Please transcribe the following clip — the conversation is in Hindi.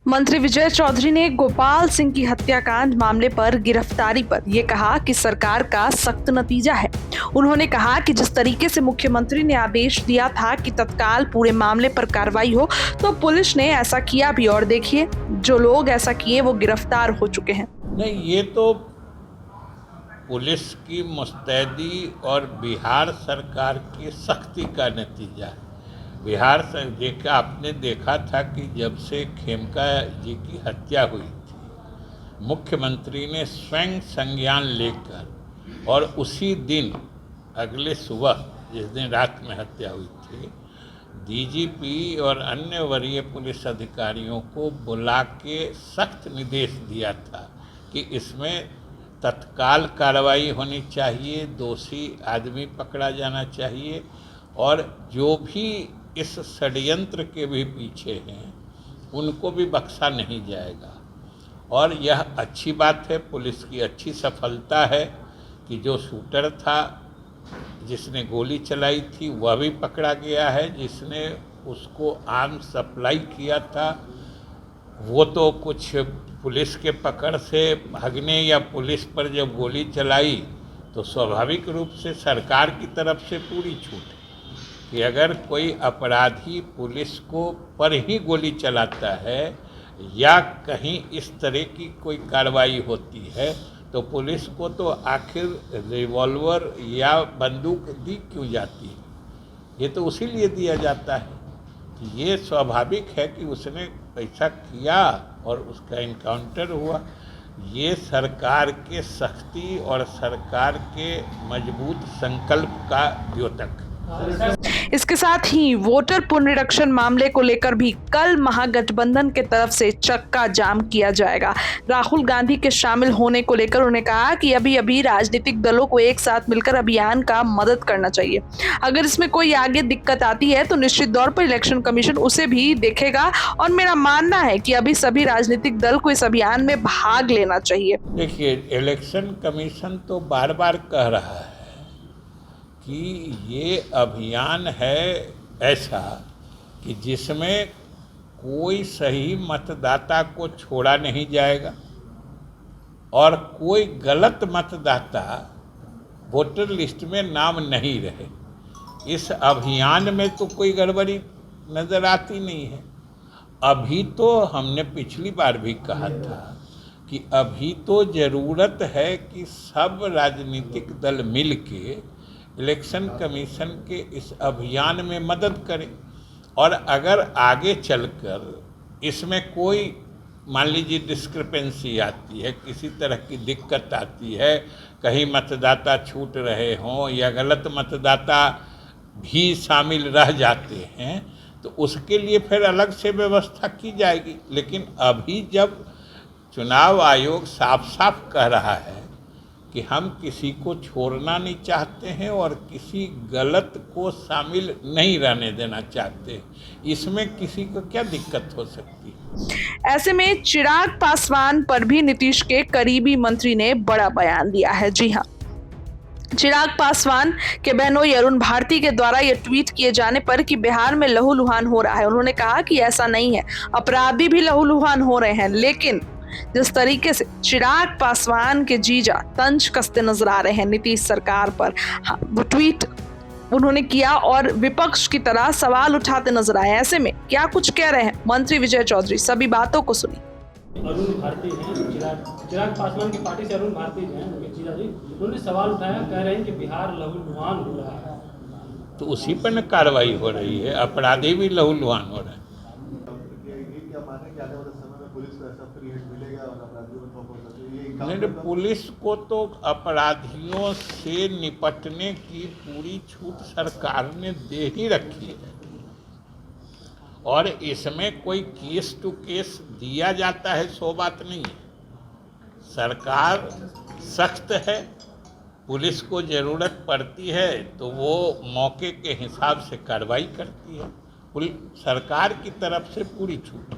मंत्री विजय चौधरी ने गोपाल सिंह की हत्याकांड मामले पर गिरफ्तारी पर यह कहा कि सरकार का सख्त नतीजा है। उन्होंने कहा कि जिस तरीके से मुख्यमंत्री ने आदेश दिया था कि तत्काल पूरे मामले पर कार्रवाई हो, तो पुलिस ने ऐसा किया भी और देखिए जो लोग ऐसा किए वो गिरफ्तार हो चुके हैं। नहीं, ये तो पुलिस की मुस्तैदी और बिहार सरकार की सख्ती का नतीजा है। बिहार देखा आपने देखा था कि जब से खेमका जी की हत्या हुई थी, मुख्यमंत्री ने स्वयं संज्ञान लेकर और उसी दिन अगले सुबह जिस दिन रात में हत्या हुई थी, डीजीपी और अन्य वरीय पुलिस अधिकारियों को बुला के सख्त निर्देश दिया था कि इसमें तत्काल कार्रवाई होनी चाहिए, दोषी आदमी पकड़ा जाना चाहिए और जो भी इस षड्यंत्र के भी पीछे हैं उनको भी बख्शा नहीं जाएगा। और यह अच्छी बात है, पुलिस की अच्छी सफलता है कि जो शूटर था, जिसने गोली चलाई थी, वह भी पकड़ा गया है। जिसने उसको आर्म्स सप्लाई किया था वो तो कुछ पुलिस के पकड़ से भागने या पुलिस पर जब गोली चलाई तो स्वाभाविक रूप से सरकार की तरफ से पूरी छूट है कि अगर कोई अपराधी पुलिस को पर ही गोली चलाता है या कहीं इस तरह की कोई कार्रवाई होती है तो पुलिस को तो आखिर रिवॉल्वर या बंदूक दी क्यों जाती है? ये तो उसी लिए दिया जाता है कि ये स्वाभाविक है कि उसने ऐसा किया और उसका इनकाउंटर हुआ। ये सरकार के सख्ती और सरकार के मजबूत संकल्प का द्योतक। इसके साथ ही वोटर पुनरीक्षण मामले को लेकर भी कल महागठबंधन के तरफ से चक्का जाम किया जाएगा। राहुल गांधी के शामिल होने को लेकर उन्होंने कहा कि अभी राजनीतिक दलों को एक साथ मिलकर अभियान का मदद करना चाहिए। अगर इसमें कोई आगे दिक्कत आती है तो निश्चित तौर पर इलेक्शन कमीशन उसे भी देखेगा और मेरा मानना है कि अभी सभी राजनीतिक दल को इस अभियान में भाग लेना चाहिए। देखिए, इलेक्शन कमीशन तो बार बार कह रहा है कि ये अभियान है ऐसा कि जिसमें कोई सही मतदाता को छोड़ा नहीं जाएगा और कोई गलत मतदाता वोटर लिस्ट में नाम नहीं रहे। इस अभियान में तो कोई गड़बड़ी नज़र आती नहीं है। अभी तो हमने पिछली बार भी कहा था कि अभी तो ज़रूरत है कि सब राजनीतिक दल मिल के इलेक्शन कमीशन के इस अभियान में मदद करें और अगर आगे चलकर इसमें कोई मान लीजिए डिस्क्रिपेंसी आती है, किसी तरह की दिक्कत आती है, कहीं मतदाता छूट रहे हों या गलत मतदाता भी शामिल रह जाते हैं तो उसके लिए फिर अलग से व्यवस्था की जाएगी। लेकिन अभी जब चुनाव आयोग साफ साफ कह रहा है कि हम किसी को छोड़ना नहीं चाहते हैं और किसी गलत को शामिल नहीं रहने देना चाहते, इसमें किसी को क्या दिक्कत हो सकती है? ऐसे में चिराग पासवान पर भी नीतीश के करीबी मंत्री ने बड़ा बयान दिया है। जी हाँ, चिराग पासवान के बहनोई अरुण भारती के द्वारा यह ट्वीट किए जाने पर कि बिहार में लहूलुहान हो रहा है, उन्होंने कहा कि ऐसा नहीं है, अपराधी भी लहूलुहान हो रहे हैं, लेकिन जिस तरीके से चिराग पासवान के जीजा तंज कसते नजर आ रहे हैं नीतीश सरकार पर, वो ट्वीट उन्होंने किया और विपक्ष की तरह सवाल उठाते नजर आए। ऐसे में क्या कुछ कह रहे हैं मंत्री विजय चौधरी, सभी बातों को सुनी। अरुण भारती हैं, चिराग पासवान की पार्टी से अरुण भारती हैं, उनके जीजा जी, उन्होंने सवाल उठाया, कह रहे हैं कि बिहार लहूलुहान हो रहा है। तो उसी पर न कार्रवाई हो रही है, अपराधी भी लहूलुहान हो रहे हैं। नहीं, पुलिस को तो अपराधियों से निपटने की पूरी छूट सरकार ने दे ही रखी है और इसमें कोई केस टू केस दिया जाता है सो बात नहीं है। सरकार सख्त है, पुलिस को ज़रूरत पड़ती है तो वो मौके के हिसाब से कार्रवाई करती है। सरकार की तरफ से पूरी छूट।